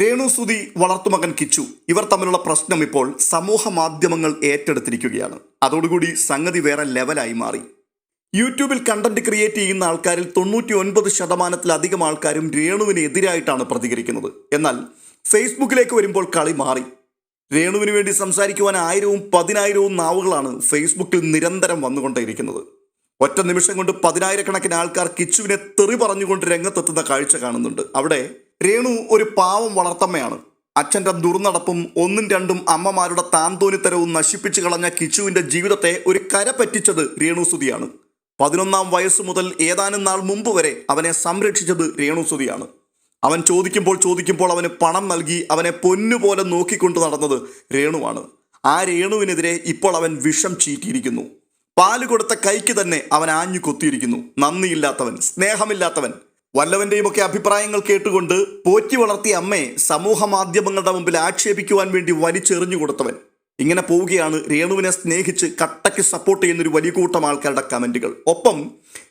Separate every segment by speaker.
Speaker 1: രേണു സുധി വളർത്തുമകൻ കിച്ചു ഇവർ തമ്മിലുള്ള പ്രശ്നം ഇപ്പോൾ സമൂഹ മാധ്യമങ്ങൾ ഏറ്റെടുത്തിരിക്കുകയാണ്. അതോടുകൂടി സംഗതി വേറെ ലെവലായി മാറി. യൂട്യൂബിൽ കണ്ടന്റ് ക്രിയേറ്റ് ചെയ്യുന്ന ആൾക്കാരിൽ 99% ആൾക്കാരും രേണുവിന് എതിരായിട്ടാണ് പ്രതികരിക്കുന്നത്. എന്നാൽ ഫേസ്ബുക്കിലേക്ക് വരുമ്പോൾ കളി മാറി. രേണുവിന് വേണ്ടി സംസാരിക്കുവാൻ 1000-ഉം 10,000-ഉം നാവുകളാണ് ഫേസ്ബുക്കിൽ നിരന്തരം വന്നുകൊണ്ടേയിരിക്കുന്നത്. ഒറ്റ നിമിഷം കൊണ്ട് 10,000-കണക്കിന് ആൾക്കാർ കിച്ചുവിനെ തെറി പറഞ്ഞുകൊണ്ട് രംഗത്തെത്തുന്ന കാഴ്ച കാണുന്നുണ്ട്. അവിടെ രേണു ഒരു പാവം വളർത്തമ്മയാണ്. അച്ഛൻ്റെ ദുർനടപ്പും 1-2 അമ്മമാരുടെ താന്തോന്നിത്തരവും നശിപ്പിച്ചു കളഞ്ഞ കിച്ചുവിൻ്റെ ജീവിതത്തെ ഒരു കര പറ്റിച്ചത് രേണു സുധിയാണ്. 11ാം വയസ്സ് മുതൽ ഏതാനും നാൾ മുമ്പ് വരെ അവനെ സംരക്ഷിച്ചത് രേണു സുധിയാണ്. അവൻ ചോദിക്കുമ്പോൾ അവന് പണം നൽകി അവനെ പൊന്നുപോലെ നോക്കിക്കൊണ്ട് നടന്നത് രേണുവാണ്. ആ രേണുവിനെതിരെ ഇപ്പോൾ അവൻ വിഷം ചീറ്റിയിരിക്കുന്നു. പാല് കൊടുത്ത കൈക്ക് തന്നെ അവൻ ആഞ്ഞു കൊത്തിയിരിക്കുന്നു. നന്ദിയില്ലാത്തവൻ, സ്നേഹമില്ലാത്തവൻ. വല്ലവന്റെയും ഒക്കെ അഭിപ്രായങ്ങൾ കേട്ടുകൊണ്ട് പോറ്റി വളർത്തിയ അമ്മയെ സമൂഹ മാധ്യമങ്ങളുടെ മുമ്പിൽ ആക്ഷേപിക്കുവാൻ വേണ്ടി വലിച്ചെറിഞ്ഞു കൊടുത്തവൻ. ഇങ്ങനെ പോവുകയാണ് രേണുവിനെ സ്നേഹിച്ച് കട്ടയ്ക്ക് സപ്പോർട്ട് ചെയ്യുന്നൊരു വലിയ കൂട്ടം ആൾക്കാരുടെ കമന്റുകൾ. ഒപ്പം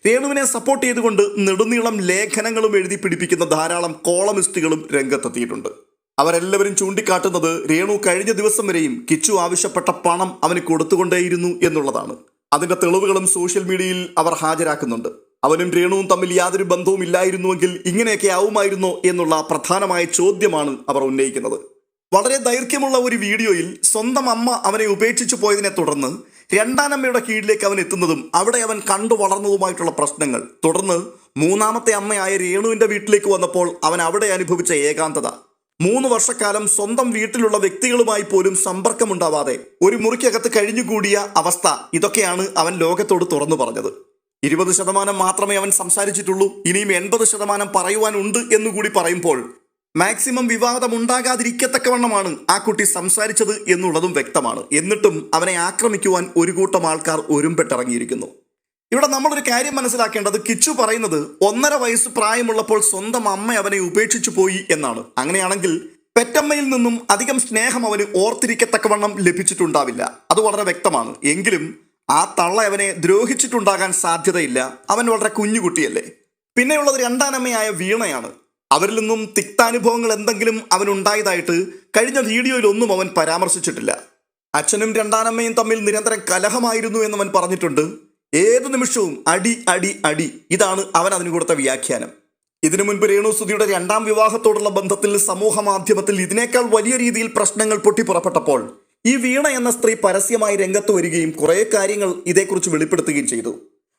Speaker 1: രേണുവിനെ സപ്പോർട്ട് ചെയ്തുകൊണ്ട് നെടുനീളം ലേഖനങ്ങളും എഴുതി പിടിപ്പിക്കുന്ന ധാരാളം കോളമിസ്റ്റുകളും രംഗത്തെത്തിയിട്ടുണ്ട്. അവരെല്ലാവരും ചൂണ്ടിക്കാട്ടുന്നത് രേണു കഴിഞ്ഞ ദിവസം വരെയും കിച്ചു ആവശ്യപ്പെട്ട പണം അവന് കൊടുത്തുകൊണ്ടേയിരുന്നു എന്നുള്ളതാണ്. അതിന്റെ തെളിവുകളും സോഷ്യൽ മീഡിയയിൽ അവർ ഹാജരാക്കുന്നുണ്ട്. അവനും രേണുവും തമ്മിൽ യാതൊരു ബന്ധവും ഇല്ലായിരുന്നുവെങ്കിൽ ഇങ്ങനെയൊക്കെ ആവുമായിരുന്നോ എന്നുള്ള പ്രധാനമായ ചോദ്യമാണ് അവർ ഉന്നയിക്കുന്നത്. വളരെ ദൈർഘ്യമുള്ള ഒരു വീഡിയോയിൽ സ്വന്തം അമ്മ അവനെ ഉപേക്ഷിച്ചു പോയതിനെ തുടർന്ന് രണ്ടാനമ്മയുടെ കീഴിലേക്ക് അവൻ എത്തുന്നതും അവിടെ അവൻ കണ്ടു വളർന്നതുമായിട്ടുള്ള പ്രശ്നങ്ങൾ, തുടർന്ന് 3ാമത്തെ അമ്മയായ രേണുവിന്റെ വീട്ടിലേക്ക് വന്നപ്പോൾ അവൻ അവിടെ അനുഭവിച്ച ഏകാന്തത, 3 വർഷക്കാലം സ്വന്തം വീട്ടിലുള്ള വ്യക്തികളുമായി പോലും സമ്പർക്കമുണ്ടാവാതെ ഒരു മുറിക്കകത്ത് കഴിഞ്ഞുകൂടിയ അവസ്ഥ, ഇതൊക്കെയാണ് അവൻ ലോകത്തോട് തുറന്നു പറഞ്ഞത്. 20% മാത്രമേ അവൻ സംസാരിച്ചിട്ടുള്ളൂ. ഇനിയും 80% പറയുവാനുണ്ട് എന്നുകൂടി പറയുമ്പോൾ മാക്സിമം വിവാദം ഉണ്ടാകാതിരിക്കത്തക്കവണ്ണമാണ് ആ കുട്ടി സംസാരിച്ചത് എന്നുള്ളതും വ്യക്തമാണ്. എന്നിട്ടും അവനെ ആക്രമിക്കുവാൻ ഒരു കൂട്ടം ആൾക്കാർ ഒരുമ്പെട്ടിറങ്ങിയിരിക്കുന്നു. ഇവിടെ നമ്മളൊരു കാര്യം മനസ്സിലാക്കേണ്ടത്, കിച്ചു പറയുന്നത് 1.5 വയസ്സ് പ്രായമുള്ളപ്പോൾ സ്വന്തം അമ്മ അവനെ ഉപേക്ഷിച്ചു പോയി എന്നാണ്. അങ്ങനെയാണെങ്കിൽ പെറ്റമ്മയിൽ നിന്നും അധികം സ്നേഹം അവന് ഓർത്തിരിക്കത്തക്കവണ്ണം ലഭിച്ചിട്ടുണ്ടാവില്ല. അത് വളരെ വ്യക്തമാണ്. എങ്കിലും ആ തള്ള അവനെ ദ്രോഹിച്ചിട്ടുണ്ടാകാൻ സാധ്യതയില്ല. അവൻ വളരെ കുഞ്ഞുകുട്ടിയല്ലേ. പിന്നെയുള്ളത് രണ്ടാനമ്മയായ വീണയാണ്. അവരിൽ നിന്നും തിക്താനുഭവങ്ങൾ എന്തെങ്കിലും അവനുണ്ടായതായിട്ട് കഴിഞ്ഞ വീഡിയോയിലൊന്നും അവൻ പരാമർശിച്ചിട്ടില്ല. അച്ഛനും രണ്ടാനമ്മയും തമ്മിൽ നിരന്തരം കലഹമായിരുന്നു എന്നവൻ പറഞ്ഞിട്ടുണ്ട്. ഏത് നിമിഷവും അടി അടി അടി, ഇതാണ് അവൻ അതിന് കൊടുത്ത വ്യാഖ്യാനം. ഇതിനു മുൻപ് രേണു സുധിയുടെ 2ാം വിവാഹത്തോടുള്ള ബന്ധത്തിൽ സമൂഹ മാധ്യമത്തിൽ ഇതിനേക്കാൾ വലിയ രീതിയിൽ പ്രശ്നങ്ങൾ പൊട്ടിപ്പുറപ്പെട്ടപ്പോൾ ഈ വീണ എന്ന സ്ത്രീ പരസ്യമായി രംഗത്ത് വരികയും കുറേ കാര്യങ്ങൾ ഇതേക്കുറിച്ച് വെളിപ്പെടുത്തുകയും ചെയ്തു.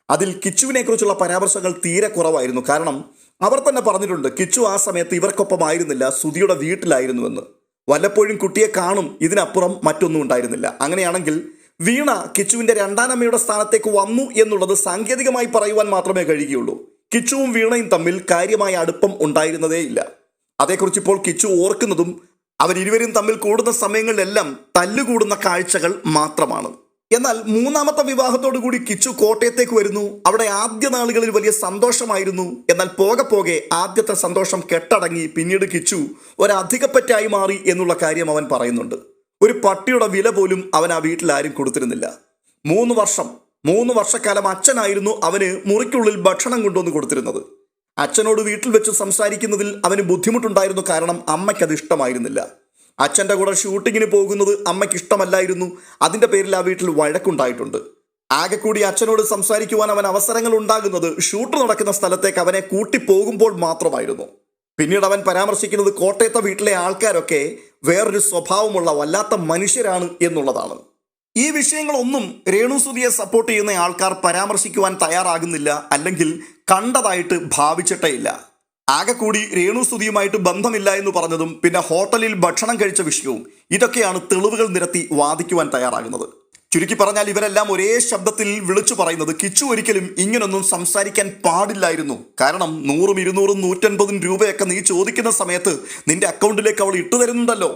Speaker 1: അതിൽ കിച്ചുവിനെ കുറിച്ചുള്ള പരാമർശങ്ങൾ തീരെ കുറവായിരുന്നു. കാരണം അവർ തന്നെ പറഞ്ഞിട്ടുണ്ട്, കിച്ചു ആ സമയത്ത് ഇവർക്കൊപ്പമായിരുന്നില്ല, സുധിയുടെ വീട്ടിലായിരുന്നുവെന്ന്. വല്ലപ്പോഴും കുട്ടിയെ കാണും, ഇതിനപ്പുറം മറ്റൊന്നും ഉണ്ടായിരുന്നില്ല. അങ്ങനെയാണെങ്കിൽ വീണ കിച്ചുവിന്റെ രണ്ടാനമ്മയുടെ സ്ഥാനത്തേക്ക് വന്നു എന്നുള്ളത് സാങ്കേതികമായി പറയുവാൻ മാത്രമേ കഴിയുകയുള്ളൂ. കിച്ചുവും വീണയും തമ്മിൽ കാര്യമായ അടുപ്പം ഉണ്ടായിരുന്നതേയില്ല. അതേക്കുറിച്ച് ഇപ്പോൾ കിച്ചു ഓർക്കുന്നതും അവരിരുവരും തമ്മിൽ കൂടുന്ന സമയങ്ങളിലെല്ലാം തല്ലുകൂടുന്ന കാഴ്ചകൾ മാത്രമാണ്. എന്നാൽ 3ാമത്തെ വിവാഹത്തോടു കൂടി കിച്ചു കോട്ടയത്തേക്ക് വരുന്നു. അവിടെ ആദ്യ നാളുകളിൽ വലിയ സന്തോഷമായിരുന്നു. എന്നാൽ പോകെ പോകെ ആദ്യത്തെ സന്തോഷം കെട്ടടങ്ങി. പിന്നീട് കിച്ചു ഒരധികപ്പറ്റായി മാറി എന്നുള്ള കാര്യം അവൻ പറയുന്നുണ്ട്. ഒരു പട്ടിയുടെ വില പോലും അവൻ ആ വീട്ടിൽ ആരും കൊടുത്തിരുന്നില്ല. 3 വർഷക്കാലം അച്ഛനായിരുന്നു അവന് മുറിക്കുള്ളിൽ ഭക്ഷണം കൊണ്ടുവന്ന് കൊടുത്തിരുന്നത്. അച്ഛനോട് വീട്ടിൽ വെച്ച് സംസാരിക്കുന്നതിൽ അവന് ബുദ്ധിമുട്ടുണ്ടായിരുന്നു. കാരണം അമ്മയ്ക്കത് ഇഷ്ടമായിരുന്നില്ല. അച്ഛൻ്റെ കൂടെ ഷൂട്ടിങ്ങിന് പോകുന്നത് അമ്മയ്ക്ക് ഇഷ്ടമല്ലായിരുന്നു. അതിൻ്റെ പേരിൽ ആ വീട്ടിൽ വഴക്കുണ്ടായിട്ടുണ്ട്. ആകെ കൂടി അച്ഛനോട് സംസാരിക്കുവാൻ അവൻ അവസരങ്ങൾ ഉണ്ടാകുന്നത് ഷൂട്ട് നടക്കുന്ന സ്ഥലത്തേക്ക് അവനെ കൂട്ടിപ്പോകുമ്പോൾ മാത്രമായിരുന്നു. പിന്നീട് അവൻ പരാമർശിക്കുന്നത് കോട്ടയത്തെ വീട്ടിലെ ആൾക്കാരൊക്കെ വേറൊരു സ്വഭാവമുള്ള വല്ലാത്ത മനുഷ്യരാണ് എന്നുള്ളതാണ്. ഈ വിഷയങ്ങളൊന്നും രേണു സുധിയെ സപ്പോർട്ട് ചെയ്യുന്ന ആൾക്കാർ പരാമർശിക്കുവാൻ തയ്യാറാകുന്നില്ല, അല്ലെങ്കിൽ കണ്ടതായിട്ട് ഭാവിച്ചിട്ടേ ഇല്ല. ആകെ കൂടി രേണു സുധിയുമായിട്ട് ബന്ധമില്ല എന്ന് പറഞ്ഞതും പിന്നെ ഹോട്ടലിൽ ഭക്ഷണം കഴിച്ച വിഷയവും ഇതൊക്കെയാണ് തെളിവുകൾ നിരത്തി വാദിക്കുവാൻ തയ്യാറാകുന്നത്. ചുരുക്കി പറഞ്ഞാൽ ഇവരെല്ലാം ഒരേ ശബ്ദത്തിൽ വിളിച്ചു പറയുന്നത്, കിച്ചു ഒരിക്കലും ഇങ്ങനൊന്നും സംസാരിക്കാൻ പാടില്ലായിരുന്നു. കാരണം 100, 200, 150 രൂപയൊക്കെ നീ ചോദിക്കുന്ന സമയത്ത് നിന്റെ അക്കൗണ്ടിലേക്ക് അവൾ ഇട്ടു തരുന്നുണ്ടല്ലോ.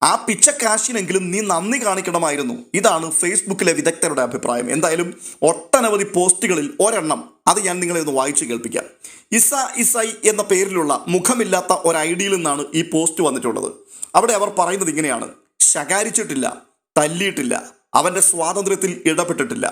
Speaker 1: ആ പിച്ചക്കാശിനെങ്കിലും നീ നന്ദി കാണിക്കണമായിരുന്നു. ഇതാണ് ഫേസ്ബുക്കിലെ വിദഗ്ധരുടെ അഭിപ്രായം. എന്തായാലും ഒട്ടനവധി പോസ്റ്റുകളിൽ ഒരെണ്ണം അത് ഞാൻ നിങ്ങളെ ഒന്ന് വായിച്ചു കേൾപ്പിക്കാം. ഇസൈ എന്ന പേരിലുള്ള മുഖമില്ലാത്ത ഒരു ഐഡിയിൽ നിന്നാണ് ഈ പോസ്റ്റ് വന്നിട്ടുള്ളത്. അവിടെ അവർ പറയുന്നത് ഇങ്ങനെയാണ്: ശകാരിച്ചിട്ടില്ല, തല്ലിയിട്ടില്ല, അവൻ്റെ സ്വാതന്ത്ര്യത്തിൽ ഇടപെട്ടിട്ടില്ല.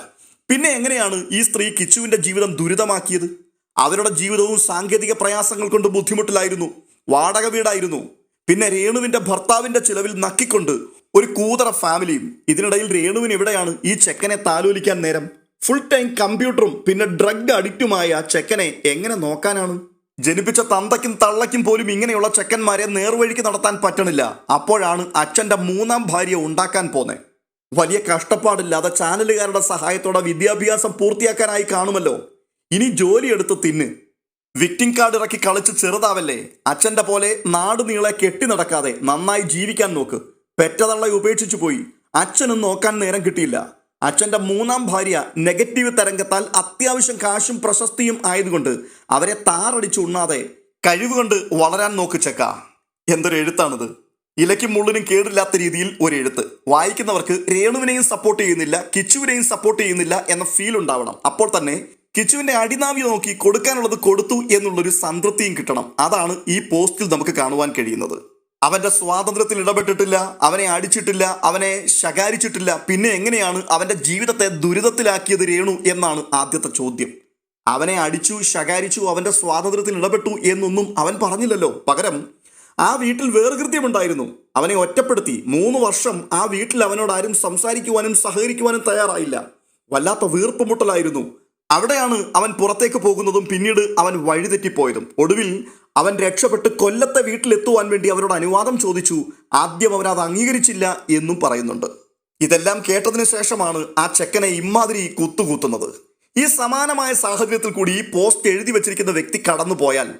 Speaker 1: പിന്നെ എങ്ങനെയാണ് ഈ സ്ത്രീ കിച്ചുവിൻ്റെ ജീവിതം ദുരിതമാക്കിയത്? അവരുടെ ജീവിതവും സാങ്കേതിക പ്രയാസങ്ങൾ കൊണ്ട് ബുദ്ധിമുട്ടിലായിരുന്നു. വാടക വീടായിരുന്നു. പിന്നെ രേണുവിന്റെ ഭർത്താവിന്റെ ചിലവിൽ നക്കിക്കൊണ്ട് ഒരു കൂതറ ഫാമിലിയും. ഇതിനിടയിൽ രേണുവിന് എവിടെയാണ് ഈ ചെക്കനെ താലോലിക്കാൻ നേരം? ഫുൾ ടൈം കമ്പ്യൂട്ടറും പിന്നെ ഡ്രഗ് അഡിക്റ്റുമായ ചെക്കനെ എങ്ങനെ നോക്കാനാണ്? ജനിപ്പിച്ച തന്തയ്ക്കും തള്ളയ്ക്കും പോലും ഇങ്ങനെയുള്ള ചെക്കന്മാരെ നേർവഴിക്ക് നടത്താൻ പറ്റണില്ല. അപ്പോഴാണ് അച്ഛൻ്റെ മൂന്നാം ഭാര്യ ഉണ്ടാക്കാൻ പോന്നെ. വലിയ കഷ്ടപ്പാടില്ലാതെ ചാനലുകാരുടെ സഹായത്തോടെ വിദ്യാഭ്യാസം പൂർത്തിയാക്കാനായി കാണുമല്ലോ. ഇനി ജോലിയെടുത്ത് തിന്ന്. വിക്ടിംഗ് കാർഡ് ഇറക്കി കളിച്ച് ചെറുതാവല്ലേ. അച്ഛൻ്റെ പോലെ നാട് നീളെ കെട്ടി നടക്കാതെ നന്നായി ജീവിക്കാൻ നോക്ക്. പെറ്റതള്ളെ ഉപേക്ഷിച്ചു പോയി. അച്ഛനും നോക്കാൻ നേരം കിട്ടിയില്ല. അച്ഛൻ്റെ മൂന്നാം ഭാര്യ നെഗറ്റീവ് തരംഗത്താൽ അത്യാവശ്യം കാശും പ്രശസ്തിയും ആയതുകൊണ്ട് അവരെ താറടിച്ച് ഉണ്ണാതെ കഴിവുകൊണ്ട് വളരാൻ നോക്ക് ചെക്ക. എന്തൊരു എഴുത്താണിത്! ഇലയ്ക്കും മുള്ളിനും കേടില്ലാത്ത രീതിയിൽ ഒരു എഴുത്ത്. വായിക്കുന്നവർക്ക് രേണുവിനെയും സപ്പോർട്ട് ചെയ്യുന്നില്ല, കിച്ചുവിനെയും സപ്പോർട്ട് ചെയ്യുന്നില്ല എന്ന ഫീൽ ഉണ്ടാവണം. അപ്പോൾ തന്നെ കിച്ചുവിന്റെ അടിനാവി നോക്കി കൊടുക്കാനുള്ളത് കൊടുത്തു എന്നുള്ളൊരു സംതൃപ്തിയും കിട്ടണം. അതാണ് ഈ പോസ്റ്റിൽ നമുക്ക് കാണുവാൻ കഴിയുന്നത്. അവന്റെ സ്വാതന്ത്ര്യത്തിൽ ഇടപെട്ടിട്ടില്ല, അവനെ അടിച്ചിട്ടില്ല, അവനെ ശകാരിച്ചിട്ടില്ല. പിന്നെ എങ്ങനെയാണ് അവന്റെ ജീവിതത്തെ ദുരിതത്തിലാക്കിയത് രേണു എന്നാണ് ആദ്യത്തെ ചോദ്യം. അവനെ അടിച്ചു, ശകാരിച്ചു, അവന്റെ സ്വാതന്ത്ര്യത്തിൽ ഇടപെട്ടു എന്നൊന്നും അവൻ പറഞ്ഞില്ലല്ലോ. പകരം ആ വീട്ടിൽ വേർകൃത്യമുണ്ടായിരുന്നു. അവനെ ഒറ്റപ്പെടുത്തി. 3 വർഷം ആ വീട്ടിൽ അവനോട് ആരും സംസാരിക്കുവാനും സഹകരിക്കുവാനും തയ്യാറായില്ല. വല്ലാത്ത വീർപ്പുമുട്ടലായിരുന്നു. അവിടെയാണ് അവൻ പുറത്തേക്ക് പോകുന്നതും പിന്നീട് അവൻ വഴിതെറ്റിപ്പോയതും. ഒടുവിൽ അവൻ രക്ഷപ്പെട്ട് കൊല്ലത്തെ വീട്ടിലെത്തുവാൻ വേണ്ടി അവരോട് അനുവാദം ചോദിച്ചു. ആദ്യം അവരത് അംഗീകരിച്ചില്ല എന്നും പറയുന്നുണ്ട്. ഇതെല്ലാം കേട്ടതിന് ശേഷമാണ് ആ ചെക്കനെ ഇമ്മാതിരി കുത്തുകൂത്തുന്നത്. ഈ സമാനമായ സാഹചര്യത്തിൽ കൂടി ഈ പോസ്റ്റ് എഴുതി വെച്ചിരിക്കുന്ന വ്യക്തി കടന്നു പോയാൽ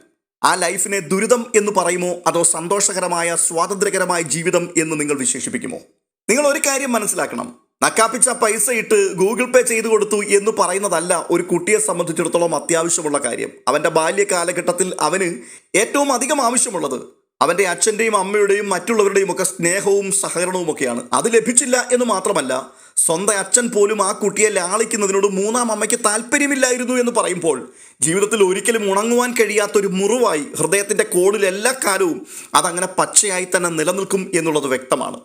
Speaker 1: ആ ലൈഫിനെ ദുരിതം എന്ന് പറയുമോ അതോ സന്തോഷകരമായ സ്വാതന്ത്ര്യകരമായ ജീവിതം എന്ന് നിങ്ങൾ വിശേഷിപ്പിക്കുമോ? നിങ്ങൾ ഒരു കാര്യം മനസ്സിലാക്കണം. നക്കാപ്പിച്ച പൈസ ഇട്ട് ഗൂഗിൾ പേ ചെയ്തു കൊടുത്തു എന്ന് പറയുന്നതല്ല ഒരു കുട്ടിയെ സംബന്ധിച്ചിടത്തോളം അത്യാവശ്യമുള്ള കാര്യം. അവൻ്റെ ബാല്യ കാലഘട്ടത്തിൽ അവന് ഏറ്റവും അധികം ആവശ്യമുള്ളത് അവൻ്റെ അച്ഛൻ്റെയും അമ്മയുടെയും മറ്റുള്ളവരുടെയും ഒക്കെ സ്നേഹവും സഹകരണവും ഒക്കെയാണ്. അത് ലഭിച്ചില്ല എന്ന് മാത്രമല്ല, സ്വന്തം അച്ഛൻ പോലും ആ കുട്ടിയെ ലാളിക്കുന്നതിനോട് മൂന്നാം അമ്മയ്ക്ക് താല്പര്യമില്ലായിരുന്നു എന്ന് പറയുമ്പോൾ ജീവിതത്തിൽ ഒരിക്കലും ഉണങ്ങുവാൻ കഴിയാത്തൊരു മുറിവായി ഹൃദയത്തിൻ്റെ കോണിൽ എല്ലാ കാലവും അതങ്ങനെ പച്ചയായി തന്നെ നിലനിൽക്കും എന്നുള്ളത് വ്യക്തമാണ്.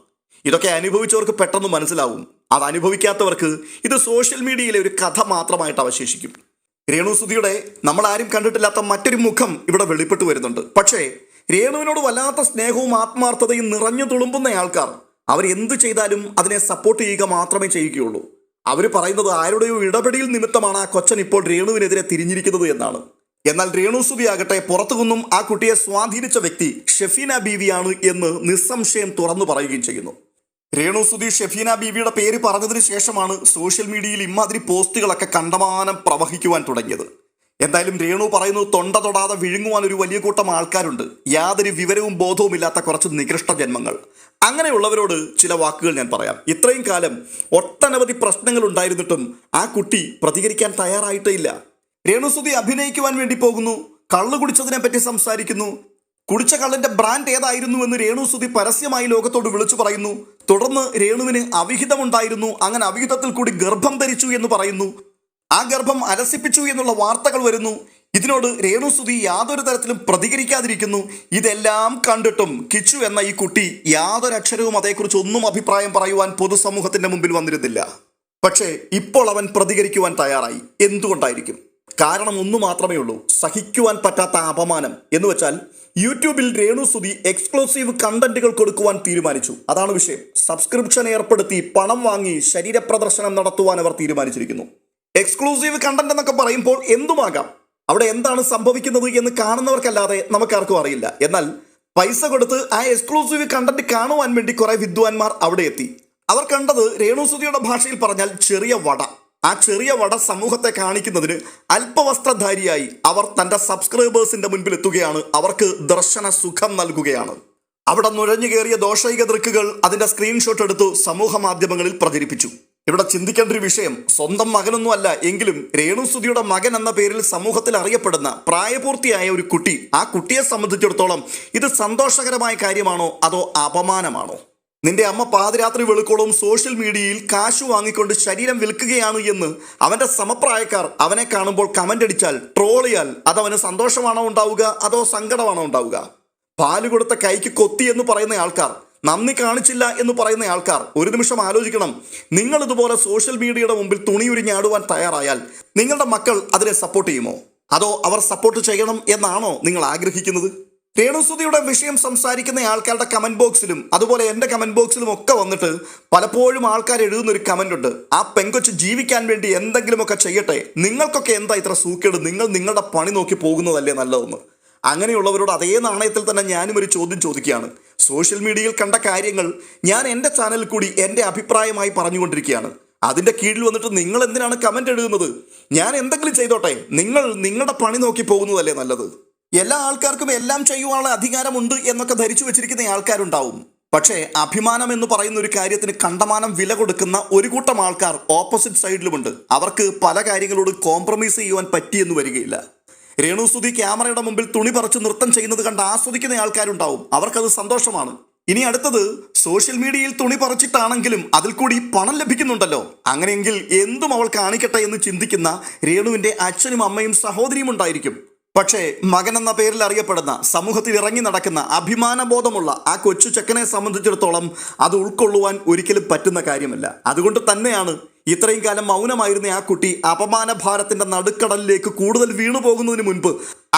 Speaker 1: ഇതൊക്കെ അനുഭവിച്ചവർക്ക് പെട്ടെന്ന് മനസ്സിലാവും. അത് അനുഭവിക്കാത്തവർക്ക് ഇത് സോഷ്യൽ മീഡിയയിലെ ഒരു കഥ മാത്രമായിട്ട് അവശേഷിക്കും. രേണുസുതിയുടെ നമ്മളാരും കണ്ടിട്ടില്ലാത്ത മറ്റൊരു മുഖം ഇവിടെ വെളിപ്പെട്ടു വരുന്നുണ്ട്. പക്ഷേ രേണുവിനോട് വല്ലാത്ത സ്നേഹവും ആത്മാർത്ഥതയും നിറഞ്ഞു തുളുമ്പുന്ന ആൾക്കാർ അവരെന്ത് ചെയ്താലും അതിനെ സപ്പോർട്ട് ചെയ്യുക മാത്രമേ ചെയ്യുകയുള്ളൂ. അവർ പറയുന്നത് ആരുടെയോ ഇടപെടൽ നിമിത്തമാണ് ആ കൊച്ചൻ ഇപ്പോൾ രേണുവിനെതിരെ തിരിഞ്ഞിരിക്കുന്നത് എന്നാണ്. എന്നാൽ രേണുസുതി ആകട്ടെ പുറത്തുനിന്നും ആ കുട്ടിയെ സ്വാധീനിച്ച വ്യക്തി ഷെഫീന ബീവിയാണ് എന്ന് നിസ്സംശയം തുറന്നു പറയുകയും ചെയ്യുന്നു. രേണുസുതി ഷെഫീന ബീവിയുടെ പേര് പറഞ്ഞതിന് ശേഷമാണ് സോഷ്യൽ മീഡിയയിൽ ഇമാതിരി പോസ്റ്റുകളൊക്കെ കണ്ടമാനം പ്രവഹിക്കുവാൻ തുടങ്ങിയത്. എന്തായാലും രേണു പറയുന്നത് തൊണ്ട തൊടാതെ വിഴുങ്ങുവാൻ ഒരു വലിയ കൂട്ടം ആൾക്കാരുണ്ട്. യാതൊരു വിവരവും ബോധവും ഇല്ലാത്ത കുറച്ച് നികൃഷ്ട ജന്മങ്ങൾ. അങ്ങനെയുള്ളവരോട് ചില വാക്കുകൾ ഞാൻ പറയാം. ഇത്രയും കാലം ഒട്ടനവധി പ്രശ്നങ്ങൾ ഉണ്ടായിരുന്നിട്ടും ആ കുട്ടി പ്രതികരിക്കാൻ തയ്യാറായിട്ടേ ഇല്ല. രേണുസുതി അഭിനയിക്കുവാൻ വേണ്ടി പോകുന്നു, കള്ളു കുടിച്ചതിനെ പറ്റി സംസാരിക്കുന്നു. കുടിച്ച കള്ളിന്റെ ബ്രാൻഡ് ഏതായിരുന്നു എന്ന് രേണുസുതി പരസ്യമായി ലോകത്തോട് വിളിച്ചു പറയുന്നു. തുടർന്ന് രേണുവിന് അവിഹിതമുണ്ടായിരുന്നു, അങ്ങനെ അവിഹിതത്തിൽ കൂടി ഗർഭം ധരിച്ചു എന്ന് പറയുന്നു. ആ ഗർഭം അലസിപ്പിച്ചു എന്നുള്ള വാർത്തകൾ വരുന്നു. ഇതിനോട് രേണുസുതി യാതൊരു തരത്തിലും പ്രതികരിക്കാതിരിക്കുന്നു. ഇതെല്ലാം കണ്ടിട്ടും കിച്ചു എന്ന ഈ കുട്ടി യാതൊരക്ഷരവും അതേക്കുറിച്ച് ഒന്നും അഭിപ്രായം പറയുവാൻ പൊതുസമൂഹത്തിന്റെ മുമ്പിൽ വന്നിരുന്നില്ല. പക്ഷേ ഇപ്പോൾ അവൻ പ്രതികരിക്കുവാൻ തയ്യാറായി. എന്തുകൊണ്ടായിരിക്കും? കാരണം ഒന്നു മാത്രമേ ഉള്ളൂ, സഹിക്കുവാൻ പറ്റാത്ത അപമാനം. എന്ന് വെച്ചാൽ യൂട്യൂബിൽ രേണുസുതി എക്സ്ക്ലൂസീവ് കണ്ടന്റുകൾ കൊടുക്കുവാൻ തീരുമാനിച്ചു. അതാണ് വിഷയം. സബ്സ്ക്രിപ്ഷൻ ഏർപ്പെടുത്തി പണം വാങ്ങി ശരീരപ്രദർശനം നടത്തുവാൻ അവർ തീരുമാനിച്ചിരിക്കുന്നു. എക്സ്ക്ലൂസീവ് കണ്ടന്റ് എന്നൊക്കെ പറയുമ്പോൾ എന്തുമാകാം. അവിടെ എന്താണ് സംഭവിക്കുന്നത് എന്ന് കാണുന്നവർക്കല്ലാതെ നമുക്കാർക്കും അറിയില്ല. എന്നാൽ പൈസ കൊടുത്ത് ആ എക്സ്ക്ലൂസീവ് കണ്ടന്റ് കാണുവാൻ വേണ്ടി കുറെ വിദ്വാൻമാർ അവിടെ എത്തി. അവർ കണ്ടത് രേണുസുതിയുടെ ഭാഷയിൽ പറഞ്ഞാൽ ചെറിയ വട. ആ ചെറിയ വട സമൂഹത്തെ കാണിക്കുന്നതിന് അല്പവസ്ത്രധാരിയായി അവർ തൻ്റെ സബ്സ്ക്രൈബേഴ്സിന്റെ മുൻപിൽ എത്തുകയാണ്. അവർക്ക് ദർശന സുഖം നൽകുകയാണ്. അവിടെ നുഴഞ്ഞു കയറിയ ദോഷൈക ദൃക്കുകൾ അതിന്റെ സ്ക്രീൻഷോട്ട് എടുത്തു സമൂഹ മാധ്യമങ്ങളിൽ പ്രചരിപ്പിച്ചു. ഇവിടെ ചിന്തിക്കേണ്ട ഒരു വിഷയം, സ്വന്തം മകനൊന്നും അല്ല എങ്കിലും രേണുസുതിയുടെ മകൻ എന്ന പേരിൽ സമൂഹത്തിൽ അറിയപ്പെടുന്ന പ്രായപൂർത്തിയായ ഒരു കുട്ടി, ആ കുട്ടിയെ സംബന്ധിച്ചിടത്തോളം ഇത് സന്തോഷകരമായ കാര്യമാണോ അതോ അപമാനമാണോ? നിന്റെ അമ്മ പാതിരാത്രി വെളുക്കോളം സോഷ്യൽ മീഡിയയിൽ കാശു വാങ്ങിക്കൊണ്ട് ശരീരം വിൽക്കുകയാണ് എന്ന് അവന്റെ സമപ്രായക്കാർ അവനെ കാണുമ്പോൾ കമന്റ് അടിച്ചാൽ, ട്രോളിയാൽ അതവന് സന്തോഷമാണോ ഉണ്ടാവുക അതോ സങ്കടമാണോ ഉണ്ടാവുക? പാല് കൊടുത്ത കൈക്ക് കൊത്തി എന്ന് പറയുന്ന ആൾക്കാർ, നന്ദി കാണിച്ചില്ല എന്ന് പറയുന്ന ആൾക്കാർ ഒരു നിമിഷം ആലോചിക്കണം. നിങ്ങൾ ഇതുപോലെ സോഷ്യൽ മീഡിയയുടെ മുമ്പിൽ തുണിയുരിഞ്ഞാടുവാൻ തയ്യാറായാൽ നിങ്ങളുടെ മക്കൾ അതിനെ സപ്പോർട്ട് ചെയ്യുമോ? അതോ അവർ സപ്പോർട്ട് ചെയ്യണം എന്നാണോ നിങ്ങൾ ആഗ്രഹിക്കുന്നത്? രേണുസുതിയുടെ വിഷയം സംസാരിക്കുന്ന ആൾക്കാരുടെ കമന്റ് ബോക്സിലും അതുപോലെ എൻ്റെ കമന്റ് ബോക്സിലും ഒക്കെ വന്നിട്ട് പലപ്പോഴും ആൾക്കാർ എഴുതുന്ന ഒരു കമന്റ് ഉണ്ട്, ആ പെങ്കൊച്ച് ജീവിക്കാൻ വേണ്ടി എന്തെങ്കിലുമൊക്കെ ചെയ്യട്ടെ, നിങ്ങൾക്കൊക്കെ എന്താ ഇത്ര സൂക്കേട്, നിങ്ങൾ നിങ്ങളുടെ പണി നോക്കി പോകുന്നതല്ലേ നല്ലതെന്ന്. അങ്ങനെയുള്ളവരോട് അതേ നാണയത്തിൽ തന്നെ ഞാനും ഒരു ചോദ്യം ചോദിക്കുകയാണ്. സോഷ്യൽ മീഡിയയിൽ കണ്ട കാര്യങ്ങൾ ഞാൻ എൻ്റെ ചാനലിൽ കൂടി എൻ്റെ അഭിപ്രായമായി പറഞ്ഞുകൊണ്ടിരിക്കുകയാണ്. അതിൻ്റെ കീഴിൽ വന്നിട്ട് നിങ്ങൾ എന്തിനാണ് കമന്റ് എഴുതുന്നത്? ഞാൻ എന്തെങ്കിലും ചെയ്തോട്ടെ, നിങ്ങൾ നിങ്ങളുടെ പണി നോക്കി പോകുന്നതല്ലേ നല്ലത്. എല്ലാ ആൾക്കാർക്കും എല്ലാം ചെയ്യുവാനുള്ള അധികാരമുണ്ട് എന്നൊക്കെ ധരിച്ചു വെച്ചിരിക്കുന്ന ആൾക്കാരുണ്ടാവും. പക്ഷേ അഭിമാനം എന്ന് പറയുന്ന ഒരു കാര്യത്തിന് കണ്ടമാനം വില കൊടുക്കുന്ന ഒരു കൂട്ടം ആൾക്കാർ ഓപ്പോസിറ്റ് സൈഡിലുമുണ്ട്. അവർക്ക് പല കാര്യങ്ങളോട് കോംപ്രമൈസ് ചെയ്യുവാൻ പറ്റിയെന്ന് വരികയില്ല. രേണുസുതി ക്യാമറയുടെ മുമ്പിൽ തുണി പറിച്ച് നൃത്തം ചെയ്യുന്നത് കണ്ട് ആസ്വദിക്കുന്ന ആൾക്കാരുണ്ടാവും. അവർക്കത് സന്തോഷമാണ്. ഇനി അടുത്തത്, സോഷ്യൽ മീഡിയയിൽ തുണി പറിച്ചിട്ടാണെങ്കിലും അതിൽ കൂടി പണം ലഭിക്കുന്നുണ്ടല്ലോ, അങ്ങനെയെങ്കിൽ എന്തും അവൾ കാണിക്കട്ടെ എന്ന് ചിന്തിക്കുന്ന രേണുവിൻ്റെ അച്ഛനും അമ്മയും സഹോദരിയും ഉണ്ടായിരിക്കും. പക്ഷേ മകൻ എന്ന പേരിൽ അറിയപ്പെടുന്ന, സമൂഹത്തിൽ ഇറങ്ങി നടക്കുന്ന, അഭിമാനബോധമുള്ള ആ കൊച്ചു ചെക്കനെ സംബന്ധിച്ചിടത്തോളം അത് ഉൾക്കൊള്ളുവാൻ ഒരിക്കലും പറ്റുന്ന കാര്യമല്ല. അതുകൊണ്ട് തന്നെയാണ് ഇത്രയും കാലം മൗനമായിരുന്ന ആ കുട്ടി അപമാന ഭാരത്തിന്റെ നടുക്കടലിലേക്ക് കൂടുതൽ വീണു പോകുന്നതിന് മുൻപ്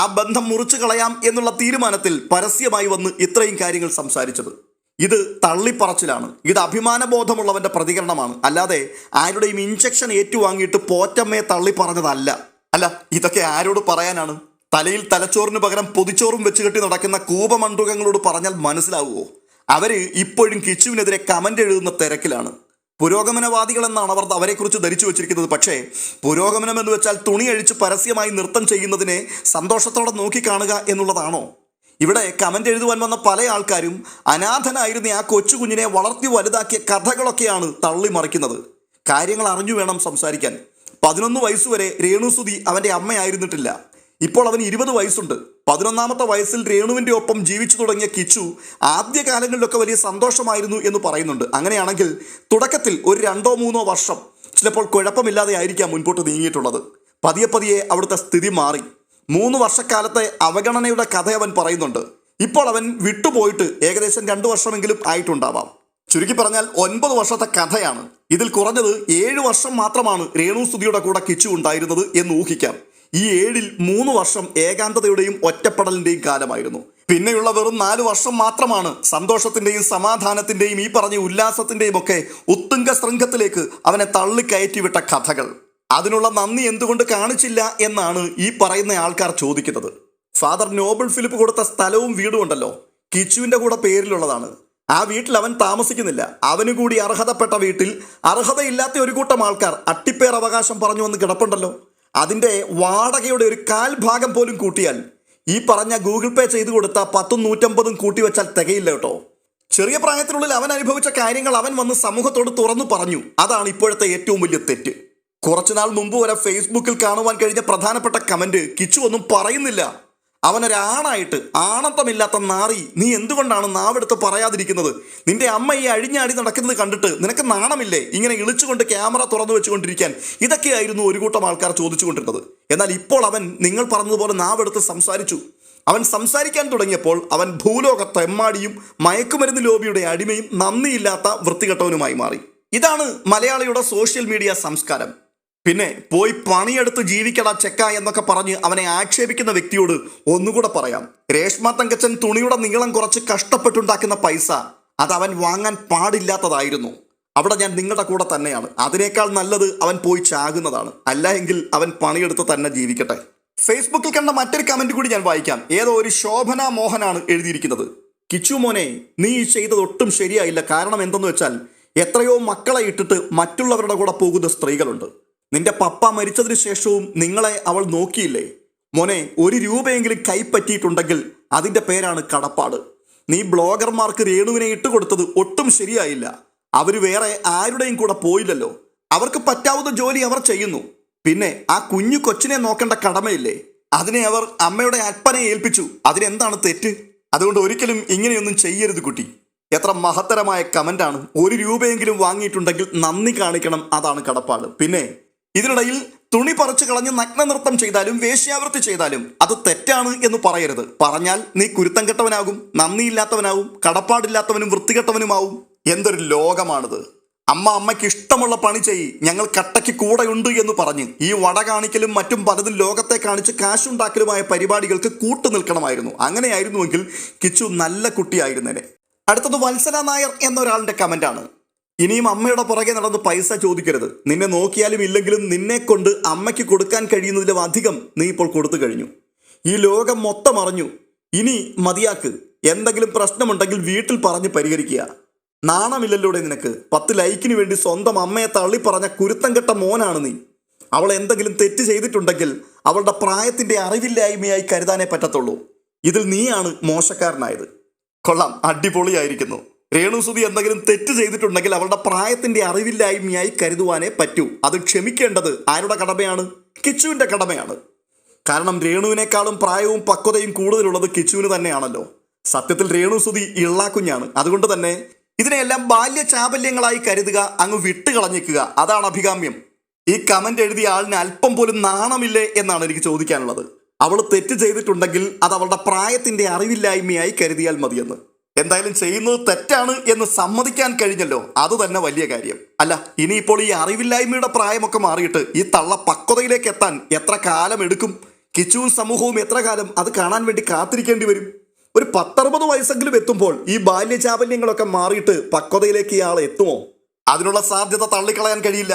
Speaker 1: ആ ബന്ധം മുറിച്ചു കളയാം എന്നുള്ള തീരുമാനത്തിൽ പരസ്യമായി വന്ന് ഇത്രയും കാര്യങ്ങൾ സംസാരിച്ചത്. ഇത് തള്ളിപ്പറച്ചിലാണ്. ഇത് അഭിമാനബോധമുള്ളവന്റെ പ്രതികരണമാണ്. അല്ലാതെ ആരുടെയും ഇഞ്ചക്ഷൻ ഏറ്റുവാങ്ങിയിട്ട് പോറ്റമ്മയെ തള്ളി പറഞ്ഞതല്ല. അല്ല, ഇതൊക്കെ ആരോട് പറയാനാണ്? തലയിൽ തലച്ചോറിന് പകരം പൊതിച്ചോറും വെച്ച് കെട്ടി നടക്കുന്ന കൂപമണ്ഡുകങ്ങളോട് പറഞ്ഞാൽ മനസ്സിലാവുമോ? അവര് ഇപ്പോഴും കിച്ചുവിനെതിരെ കമന്റ് എഴുതുന്ന തിരക്കിലാണ്. പുരോഗമനവാദികൾ എന്നാണ് അവർ അവരെക്കുറിച്ച് ധരിച്ചു വെച്ചിരിക്കുന്നത്. പക്ഷേ പുരോഗമനം എന്ന് വെച്ചാൽ തുണി അഴിച്ച് പരസ്യമായി നൃത്തം ചെയ്യുന്നതിനെ സന്തോഷത്തോടെ നോക്കിക്കാണുക എന്നുള്ളതാണോ? ഇവിടെ കമന്റ് എഴുതുവാൻ വന്ന പല ആൾക്കാരും അനാഥനായിരുന്ന ആ കൊച്ചു കുഞ്ഞിനെ വളർത്തി വലുതാക്കിയ കഥകളൊക്കെയാണ് തള്ളിമറിക്കുന്നത്. കാര്യങ്ങൾ അറിഞ്ഞു വേണം സംസാരിക്കാൻ. 11 വയസ്സുവരെ രേണുസുതി അവൻ്റെ അമ്മയായിരുന്നിട്ടില്ല. ഇപ്പോൾ അവന് 20 വയസ്സുണ്ട്. 11ാമത്തെ വയസ്സിൽ രേണുവിൻ്റെ ഒപ്പം ജീവിച്ചു തുടങ്ങിയ കിച്ചു ആദ്യകാലങ്ങളിലൊക്കെ വലിയ സന്തോഷമായിരുന്നു എന്ന് പറയുന്നുണ്ട്. അങ്ങനെയാണെങ്കിൽ തുടക്കത്തിൽ ഒരു 2-3 വർഷം ചിലപ്പോൾ കുഴപ്പമില്ലാതെ ആയിരിക്കാം മുൻപോട്ട് നീങ്ങിയിട്ടുള്ളത്. പതിയെ പതിയെ അവിടുത്തെ സ്ഥിതി മാറി. 3 വർഷക്കാലത്തെ അവഗണനയുടെ കഥ അവൻ പറയുന്നുണ്ട്. ഇപ്പോൾ അവൻ വിട്ടുപോയിട്ട് ഏകദേശം 2 വർഷമെങ്കിലും ആയിട്ടുണ്ടാവാം. ചുരുക്കി പറഞ്ഞാൽ 9 വർഷത്തെ കഥയാണ്. ഇതിൽ കുറഞ്ഞത് 7 വർഷം മാത്രമാണ് രേണുസുതിയുടെ കൂടെ കിച്ചു ഉണ്ടായിരുന്നത് എന്ന് ഊഹിക്കാം. ഈ 7ൽ 3 വർഷം ഏകാന്തതയുടെയും ഒറ്റപ്പെടലിന്റെയും കാലമായിരുന്നു. പിന്നെയുള്ള വെറും 4 വർഷം മാത്രമാണ് സന്തോഷത്തിന്റെയും സമാധാനത്തിന്റെയും ഈ പറഞ്ഞ ഉല്ലാസത്തിന്റെയും ഒക്കെ ഉത്തുംഗ ശൃംഖത്തിലേക്ക് അവനെ തള്ളിക്കയറ്റിവിട്ട കഥകൾ. അതിനുള്ള നന്ദി എന്തുകൊണ്ട് കാണിച്ചില്ല എന്നാണ് ഈ പറയുന്ന ആൾക്കാർ ചോദിക്കുന്നത്. ഫാദർ നോബിൾ ഫിലിപ്പ് കൊടുത്ത സ്ഥലവും വീടും ഉണ്ടല്ലോ, കിച്ചുവിന്റെ കൂടെ പേരിലുള്ളതാണ്. ആ വീട്ടിൽ അവൻ താമസിക്കുന്നില്ല. അവന് കൂടി അർഹതപ്പെട്ട വീട്ടിൽ അർഹതയില്ലാത്ത ഒരു കൂട്ടം ആൾക്കാർ അട്ടിപ്പേർ അവകാശം പറഞ്ഞു വന്ന് കിടപ്പുണ്ടല്ലോ. അതിൻ്റെ വാടകയുടെ ഒരു 1/4 ഭാഗം പോലും കൂട്ടിയാൽ ഈ പറഞ്ഞ ഗൂഗിൾ പേ ചെയ്തു കൊടുത്ത 10ഉം 150ഉം കൂട്ടി വെച്ചാൽ തികയില്ല കേട്ടോ. ചെറിയ പ്രായത്തിനുള്ളിൽ അവൻ അനുഭവിച്ച കാര്യങ്ങൾ അവൻ വന്ന് സമൂഹത്തോട് തുറന്നു പറഞ്ഞു. അതാണ് ഇപ്പോഴത്തെ ഏറ്റവും വലിയ തെറ്റ്. കുറച്ചുനാൾ മുമ്പ് വരെ ഫേസ്ബുക്കിൽ കാണുവാൻ കഴിഞ്ഞ പ്രധാനപ്പെട്ട കമന്റ്, കിച്ചു ഒന്നും പറയുന്നില്ല, അവനൊരാണായിട്ട് ആണത്തമില്ലാത്ത നാറി, നീ എന്തുകൊണ്ടാണ് നാവെടുത്ത് പറയാതിരിക്കുന്നത്? നിന്റെ അമ്മ ഈ അഴിഞ്ഞാടി നടക്കുന്നത് കണ്ടിട്ട് നിനക്ക് നാണമില്ലേ ഇങ്ങനെ ഇളിച്ചുകൊണ്ട് ക്യാമറ തുറന്നു വെച്ചുകൊണ്ടിരിക്കാൻ? ഇതൊക്കെയായിരുന്നു ഒരു കൂട്ടം ആൾക്കാർ ചോദിച്ചുകൊണ്ടിരുന്നത്. എന്നാൽ ഇപ്പോൾ അവൻ നിങ്ങൾ പറഞ്ഞതുപോലെ നാവെടുത്ത് സംസാരിച്ചു. അവൻ സംസാരിക്കാൻ തുടങ്ങിയപ്പോൾ അവൻ ഭൂലോകത്തെ എമ്മാടിയും മയക്കുമരുന്ന് ലോബിയുടെ അടിമയും നന്ദിയില്ലാത്ത വൃത്തികെട്ടവനുമായി മാറി. ഇതാണ് മലയാളിയുടെ സോഷ്യൽ മീഡിയ സംസ്കാരം. പിന്നെ പോയി പണിയെടുത്ത് ജീവിക്കടാ ചെക്ക എന്നൊക്കെ പറഞ്ഞ് അവനെ ആക്ഷേപിക്കുന്ന വ്യക്തിയോട് ഒന്നുകൂടെ പറയാം, രേഷ്മ തങ്കച്ചൻ തുണിയുടെ നീളം കുറച്ച് കഷ്ടപ്പെട്ടുണ്ടാക്കുന്ന പൈസ അത് അവൻ വാങ്ങാൻ പാടില്ലാത്തതായിരുന്നു. അവിടെ ഞാൻ നിങ്ങളുടെ കൂടെ തന്നെയാണ്. അതിനേക്കാൾ നല്ലത് അവൻ പോയി ചാകുന്നതാണ്. അല്ല എങ്കിൽ അവൻ പണിയെടുത്ത് തന്നെ ജീവിക്കട്ടെ. ഫേസ്ബുക്കിൽ കണ്ട മറ്റൊരു കമന്റ് കൂടി ഞാൻ വായിക്കാം. ഏതോ ഒരു ശോഭന മോഹനാണ് എഴുതിയിരിക്കുന്നത്. കിച്ചു മോനെ, നീ ചെയ്തത് ഒട്ടും ശരിയായില്ല. കാരണം എന്തെന്ന് വെച്ചാൽ എത്രയോ മക്കളെ ഇട്ടിട്ട് മറ്റുള്ളവരുടെ കൂടെ പോകുന്ന സ്ത്രീകളുണ്ട്. നിന്റെ പപ്പ മരിച്ചതിന് ശേഷവും നിങ്ങളെ അവൾ നോക്കിയില്ലേ? മോനെ, 1 രൂപയെങ്കിലും കൈപ്പറ്റിയിട്ടുണ്ടെങ്കിൽ അതിൻ്റെ പേരാണ് കടപ്പാട്. നീ ബ്ലോഗർമാർക്ക് രേണുവിനെ ഇട്ടുകൊടുത്തത് ഒട്ടും ശരിയായില്ല. അവർ വേറെ ആരുടെയും കൂടെ പോയില്ലല്ലോ. അവർക്ക് പറ്റാവുന്ന ജോലി അവർ ചെയ്യുന്നു. പിന്നെ ആ കുഞ്ഞു കൊച്ചിനെ നോക്കേണ്ട കടമയില്ലേ? അതിനെ അവർ അമ്മയുടെ അപ്പനെ ഏൽപ്പിച്ചു. അതിനെന്താണ് തെറ്റ്? അതുകൊണ്ട് ഒരിക്കലും ഇങ്ങനെയൊന്നും ചെയ്യരുത് കുട്ടി. എത്ര മഹത്തരമായ കമന്റാണ്. 1 രൂപയെങ്കിലും വാങ്ങിയിട്ടുണ്ടെങ്കിൽ നന്ദി കാണിക്കണം, അതാണ് കടപ്പാട്. പിന്നെ ഇതിനിടയിൽ തുണി പറിച്ചു കളഞ്ഞ് നഗ്നനൃത്തം ചെയ്താലും വേശ്യാവൃത്തി ചെയ്താലും അത് തെറ്റാണ് എന്ന് പറയരുത്. പറഞ്ഞാൽ നീ കുരുത്തം കെട്ടവനാകും, നന്ദിയില്ലാത്തവനാവും, കടപ്പാടില്ലാത്തവനും വൃത്തികെട്ടവനുമാവും. എന്തൊരു ലോകമാണിത്! അമ്മയ്ക്ക് ഇഷ്ടമുള്ള പണി ചെയ്യ്, ഞങ്ങൾ കട്ടയ്ക്ക് കൂടെയുണ്ട് എന്ന് പറഞ്ഞ് ഈ വട കാണിക്കലും മറ്റും പലതും ലോകത്തെ കാണിച്ച് കാശുണ്ടാക്കലുമായ പരിപാടികൾക്ക് കൂട്ടു നിൽക്കണമായിരുന്നു. അങ്ങനെയായിരുന്നുവെങ്കിൽ കിച്ചു നല്ല കുട്ടിയായിരുന്നേനെ. അടുത്തത് വത്സല നായർ എന്നൊരാളുടെ കമന്റാണ്. ഇനിയും അമ്മയുടെ പുറകെ നടന്ന് പൈസ ചോദിക്കരുത്. നിന്നെ നോക്കിയാലും ഇല്ലെങ്കിലും നിന്നെ കൊണ്ട് അമ്മയ്ക്ക് കൊടുക്കാൻ കഴിയുന്നതിലും അധികം നീ ഇപ്പോൾ കൊടുത്തു കഴിഞ്ഞു. ഈ ലോകം മൊത്തം അറിഞ്ഞു. ഇനി മതിയാക്ക്. എന്തെങ്കിലും പ്രശ്നമുണ്ടെങ്കിൽ വീട്ടിൽ പറഞ്ഞ് പരിഹരിക്കുക. നാണമില്ലല്ലോടെ നിനക്ക്. 10 ലൈക്കിന് വേണ്ടി സ്വന്തം അമ്മയെ തള്ളി പറഞ്ഞ കുരുത്തം കെട്ട മോനാണ് നീ. അവൾ എന്തെങ്കിലും തെറ്റ് ചെയ്തിട്ടുണ്ടെങ്കിൽ അവളുടെ പ്രായത്തിന്റെ അറിവില്ലായ്മയായി കരുതാനേ പറ്റത്തുള്ളൂ. ഇതിൽ നീയാണ് മോശക്കാരനായത്. കൊള്ളാം, അടിപൊളിയായിരിക്കുന്നു. രേണുസുതി എന്തെങ്കിലും തെറ്റ് ചെയ്തിട്ടുണ്ടെങ്കിൽ അവളുടെ പ്രായത്തിന്റെ അറിവില്ലായ്മയായി കരുതുവാനേ പറ്റൂ. അത് ക്ഷമിക്കേണ്ടത് ആരുടെ കടമയാണ്? കിച്ചുവിന്റെ കടമയാണ്. കാരണം രേണുവിനേക്കാളും പ്രായവും പക്വതയും കൂടുതലുള്ളത് കിച്ചുവിന് തന്നെയാണല്ലോ. സത്യത്തിൽ രേണുസുതി ഇള്ളാക്കുഞ്ഞാണ്. അതുകൊണ്ട് തന്നെ ഇതിനെയെല്ലാം ബാല്യ ചാബല്യങ്ങളായി കരുതുക, അങ്ങ് വിട്ടുകളഞ്ഞിക്കുക. അതാണ് അഭികാമ്യം. ഈ കമന്റ് എഴുതിയ ആളിന് അല്പം പോലും നാണമില്ലേ എന്നാണ് എനിക്ക് ചോദിക്കാനുള്ളത്. അവൾ തെറ്റ് ചെയ്തിട്ടുണ്ടെങ്കിൽ അത് അവളുടെ പ്രായത്തിന്റെ അറിവില്ലായ്മയായി കരുതിയാൽ മതിയെന്ന്. എന്തായാലും ചെയ്യുന്നത് തെറ്റാണ് എന്ന് സമ്മതിക്കാൻ കഴിഞ്ഞല്ലോ, അത് തന്നെ വലിയ കാര്യം. അല്ല, ഇനിയിപ്പോൾ ഈ അറിവില്ലായ്മയുടെ പ്രായമൊക്കെ മാറിയിട്ട് ഈ തള്ള പക്വതയിലേക്ക് എത്താൻ എത്ര കാലം എടുക്കും? കിച്ചുവും സമൂഹവും എത്ര കാലം അത് കാണാൻ വേണ്ടി കാത്തിരിക്കേണ്ടി വരും? ഒരു 10-60 വയസ്സെങ്കിലും എത്തുമ്പോൾ ഈ ബാല്യചാബല്യങ്ങളൊക്കെ മാറിയിട്ട് പക്വതയിലേക്ക് ഇയാൾ എത്തുമോ? അതിനുള്ള സാധ്യത തള്ളിക്കളയാൻ കഴിയില്ല.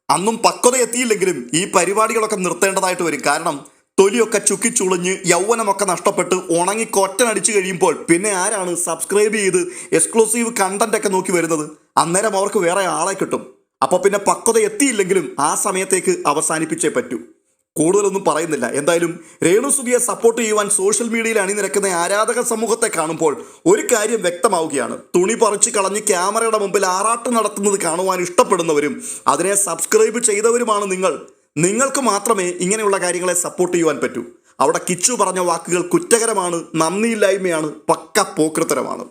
Speaker 1: അന്നും പക്വത എത്തിയില്ലെങ്കിലും ഈ പരിപാടികളൊക്കെ നിർത്തേണ്ടതായിട്ട് വരും. കാരണം തൊലിയൊക്കെ ചുക്കിച്ചുളിഞ്ഞ് യൗവനമൊക്കെ നഷ്ടപ്പെട്ട് ഉണങ്ങി കൊറ്റനടിച്ചു കഴിയുമ്പോൾ പിന്നെ ആരാണ് സബ്സ്ക്രൈബ് ചെയ്ത് എക്സ്ക്ലൂസീവ് കണ്ടന്റ് ഒക്കെ നോക്കി വരുന്നത്? അന്നേരം അവർക്ക് വേറെ ആളെ കിട്ടും. അപ്പോൾ പിന്നെ പക്വത എത്തിയില്ലെങ്കിലും ആ സമയത്തേക്ക് അവസാനിപ്പിച്ചേ പറ്റൂ. കൂടുതലൊന്നും പറയുന്നില്ല. എന്തായാലും രേണുസുതിയെ സപ്പോർട്ട് ചെയ്യുവാൻ സോഷ്യൽ മീഡിയയിൽ അണിനിരക്കുന്ന ആരാധക സമൂഹത്തെ കാണുമ്പോൾ ഒരു കാര്യം വ്യക്തമാവുകയാണ്. തുണി പറിച്ച് കളഞ്ഞ് ക്യാമറയുടെ മുമ്പിൽ ആറാട്ട് നടത്തുന്നത് കാണുവാൻ ഇഷ്ടപ്പെടുന്നവരും അതിനെ സബ്സ്ക്രൈബ് ചെയ്തവരുമാണ് നിങ്ങൾ. നിങ്ങൾക്ക് മാത്രമേ ഇങ്ങനെയുള്ള കാര്യങ്ങളെ സപ്പോർട്ട് ചെയ്യുവാൻ പറ്റൂ. അവിടെ കിച്ചു പറഞ്ഞ വാക്കുകൾ കുറ്റകരമാണ്, നന്ദിയില്ലായ്മയാണ്, പക്ക പോക്രിത്തരമാണ്.